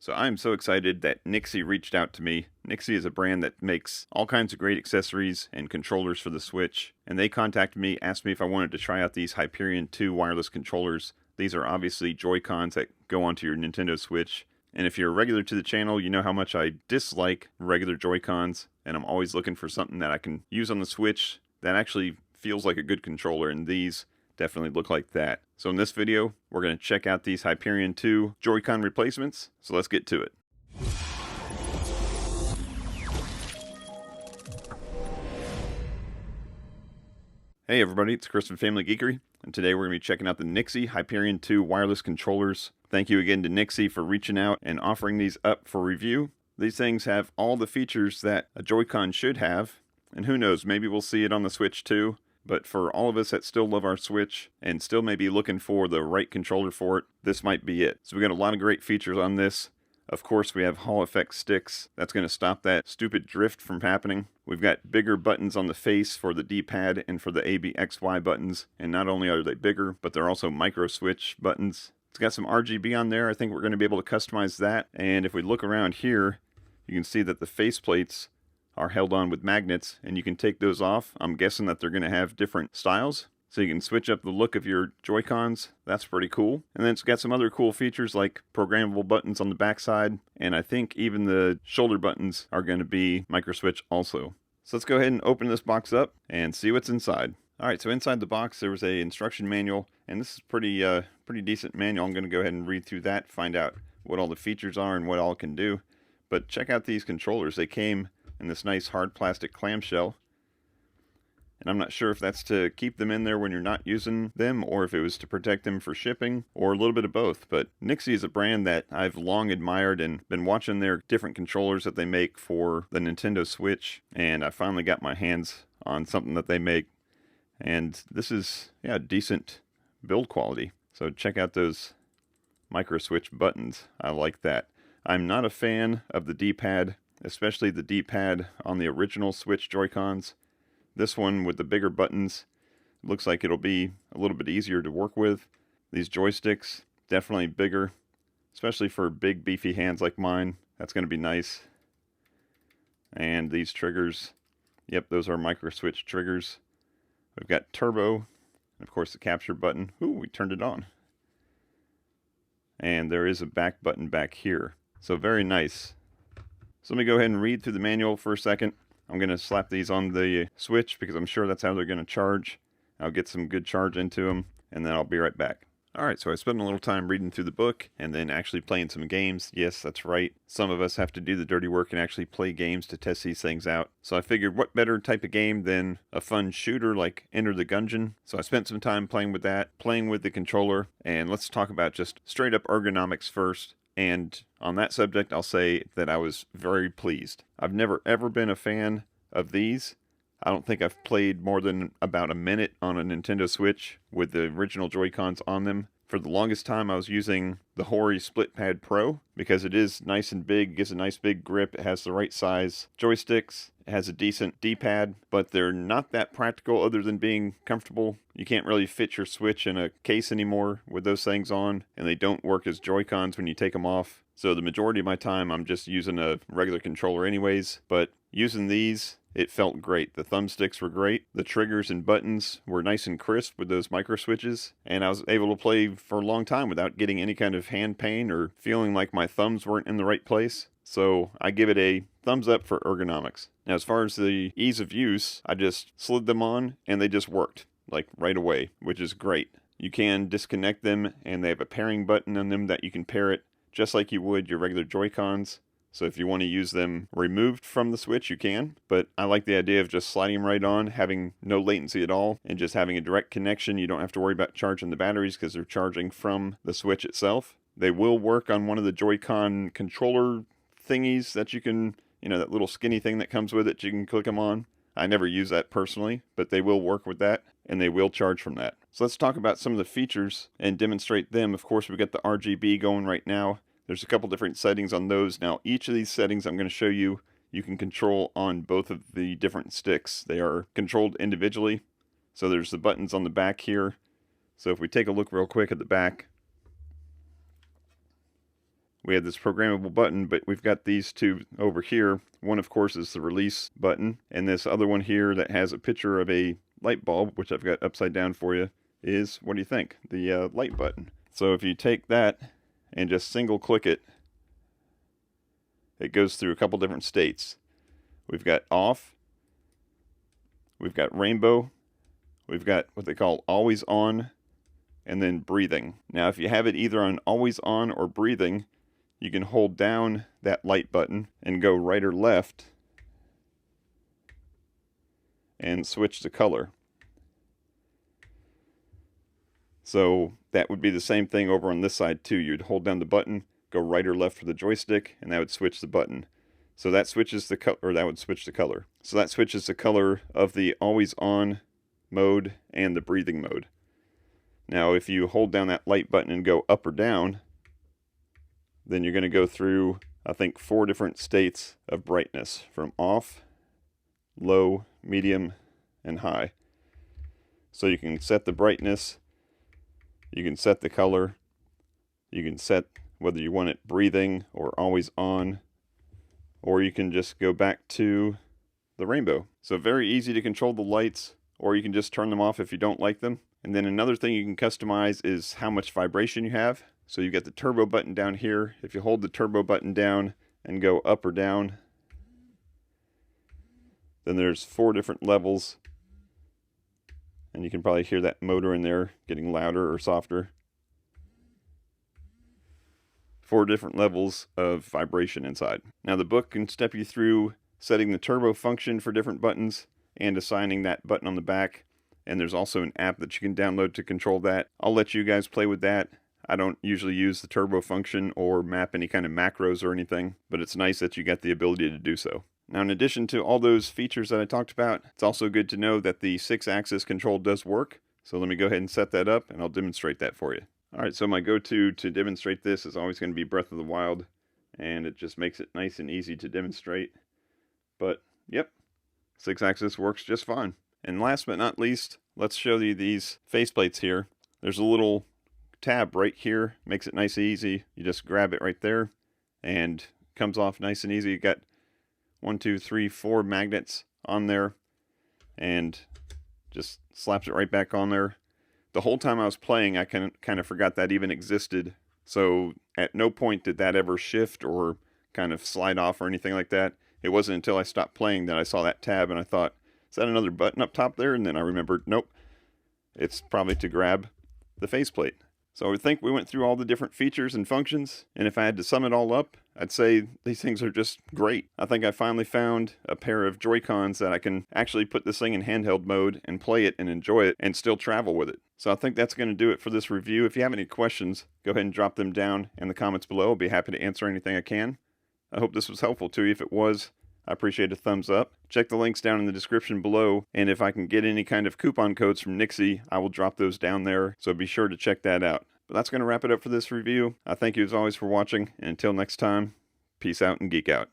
So I'm so excited that Nixie reached out to me. Nixie is a brand that makes all kinds of great accessories and controllers for the Switch. And they contacted me, asked me if I wanted to try out these Hyperion 2 wireless controllers. These are obviously Joy-Cons that go onto your Nintendo Switch. And if you're a regular to the channel, you know how much I dislike regular Joy-Cons. And I'm always looking for something that I can use on the Switch that actually feels like a good controller. And these definitely look like that. So in this video, we're going to check out these Hyperion 2 Joy-Con replacements. So let's get to it. Hey everybody, it's Chris from Family Geekery, and today we're going to be checking out the Nixie Hyperion 2 wireless controllers. Thank you again to Nixie for reaching out and offering these up for review. These things have all the features that a Joy-Con should have, and who knows, maybe we'll see it on the Switch too. But for all of us that still love our Switch and still may be looking for the right controller for it, this might be it. So we got a lot of great features on this. Of course, we have Hall effect sticks. That's going to stop that stupid drift from happening. We've got bigger buttons on the face for the D-pad and for the ABXY buttons. And not only are they bigger, but they're also micro switch buttons. It's got some RGB on there. I think we're going to be able to customize that. And if we look around here, you can see that the face plates are held on with magnets, and you can take those off. I'm guessing that they're going to have different styles, so you can switch up the look of your Joy-Cons. That's pretty cool. And then it's got some other cool features like programmable buttons on the backside, and I think even the shoulder buttons are going to be micro switch also. So let's go ahead and open this box up and see what's inside. Alright, so inside the box there was a instruction manual, and this is pretty decent manual. I'm going to go ahead and read through that, find out what all the features are and what all it can do. But check out these controllers. They came in this nice hard plastic clamshell, and I'm not sure if that's to keep them in there when you're not using them or if it was to protect them for shipping or a little bit of both. But Nixie is a brand that I've long admired and been watching their different controllers that they make for the Nintendo Switch, and I finally got my hands on something that they make, and this is decent build quality. So check out those micro switch buttons. I like that. I'm not a fan of the D-pad, especially the D-pad on the original Switch Joy-Cons. This one with the bigger buttons looks like it'll be a little bit easier to work with. These joysticks, definitely bigger, especially for big beefy hands like mine. That's going to be nice. And these triggers, yep, those are micro switch triggers. We've got turbo, and of course the capture button. Ooh, we turned it on. And there is a back button back here. So very nice. So let me go ahead and read through the manual for a second. I'm going to slap these on the Switch because I'm sure that's how they're going to charge. I'll get some good charge into them, and then I'll be right back. Alright, so I spent a little time reading through the book and then actually playing some games. Yes, that's right. Some of us have to do the dirty work and actually play games to test these things out. So I figured what better type of game than a fun shooter like Enter the Gungeon. So I spent some time playing with that, playing with the controller, and let's talk about just straight up ergonomics first. And on that subject, I'll say that I was very pleased. I've never ever been a fan of these. I don't think I've played more than about a minute on a Nintendo Switch with the original Joy-Cons on them. For the longest time, I was using the Hori SplitPad Pro because it is nice and big, gives a nice big grip, it has the right size joysticks, it has a decent D-pad, but they're not that practical other than being comfortable. You can't really fit your Switch in a case anymore with those things on, and they don't work as Joy-Cons when you take them off. So the majority of my time, I'm just using a regular controller anyways, but using these, it felt great. The thumbsticks were great. The triggers and buttons were nice and crisp with those micro switches. And I was able to play for a long time without getting any kind of hand pain or feeling like my thumbs weren't in the right place. So I give it a thumbs up for ergonomics. Now as far as the ease of use, I just slid them on and they just worked like right away, which is great. You can disconnect them and they have a pairing button on them that you can pair it just like you would your regular Joy-Cons. So if you want to use them removed from the Switch, you can. But I like the idea of just sliding them right on, having no latency at all, and just having a direct connection. You don't have to worry about charging the batteries because they're charging from the Switch itself. They will work on one of the Joy-Con controller thingies that you can, that little skinny thing that comes with it, you can click them on. I never use that personally, but they will work with that, and they will charge from that. So let's talk about some of the features and demonstrate them. Of course, we've got the RGB going right now. There's a couple different settings on those. Now, each of these settings I'm going to show you, you can control on both of the different sticks. They are controlled individually. So there's the buttons on the back here. So if we take a look real quick at the back, we have this programmable button, but we've got these two over here. One, of course, is the release button, and this other one here that has a picture of a light bulb, which I've got upside down for you, is, what do you think? The light button. So if you take that and just single click it, it goes through a couple different states. We've got off, we've got rainbow, we've got what they call always on, and then breathing. Now if you have it either on always on or breathing, you can hold down that light button and go right or left and switch the color. So that would be the same thing over on this side too. You'd hold down the button, go right or left for the joystick, and that would switch the button. So that switches the color, or that would switch the color. So that switches the color of the always on mode and the breathing mode. Now if you hold down that light button and go up or down, then you're going to go through, I think, 4 different states of brightness, from off, low, medium, and high. So you can set the brightness, you can set the color, you can set whether you want it breathing or always on, or you can just go back to the rainbow. So very easy to control the lights, or you can just turn them off if you don't like them. And then another thing you can customize is how much vibration you have. So you got the turbo button down here. If you hold the turbo button down and go up or down, then there's 4 different levels. And you can probably hear that motor in there getting louder or softer. 4 different levels of vibration inside. Now the book can step you through setting the turbo function for different buttons and assigning that button on the back. And there's also an app that you can download to control that. I'll let you guys play with that. I don't usually use the turbo function or map any kind of macros or anything, but it's nice that you get the ability to do so. Now, in addition to all those features that I talked about, it's also good to know that the 6-axis control does work. So let me go ahead and set that up and I'll demonstrate that for you. All right, so my go-to to demonstrate this is always going to be Breath of the Wild, and it just makes it nice and easy to demonstrate. But, yep, 6-axis works just fine. And last but not least, let's show you these faceplates here. There's a little tab right here, makes it nice and easy. You just grab it right there and it comes off nice and easy. You got 1, 2, 3, 4 magnets on there and just slaps it right back on there. The whole time I was playing, I kind of forgot that even existed. So at no point did that ever shift or kind of slide off or anything like that. It wasn't until I stopped playing that I saw that tab and I thought, is that another button up top there? And then I remembered, nope, it's probably to grab the faceplate. So I think we went through all the different features and functions, and if I had to sum it all up, I'd say these things are just great. I think I finally found a pair of Joy-Cons that I can actually put this thing in handheld mode and play it and enjoy it and still travel with it. So I think that's going to do it for this review. If you have any questions, go ahead and drop them down in the comments below. I'll be happy to answer anything I can. I hope this was helpful to you. If it was, I appreciate a thumbs up. Check the links down in the description below, and if I can get any kind of coupon codes from Nixie, I will drop those down there, so be sure to check that out. But that's going to wrap it up for this review. I thank you as always for watching, and until next time, peace out and geek out.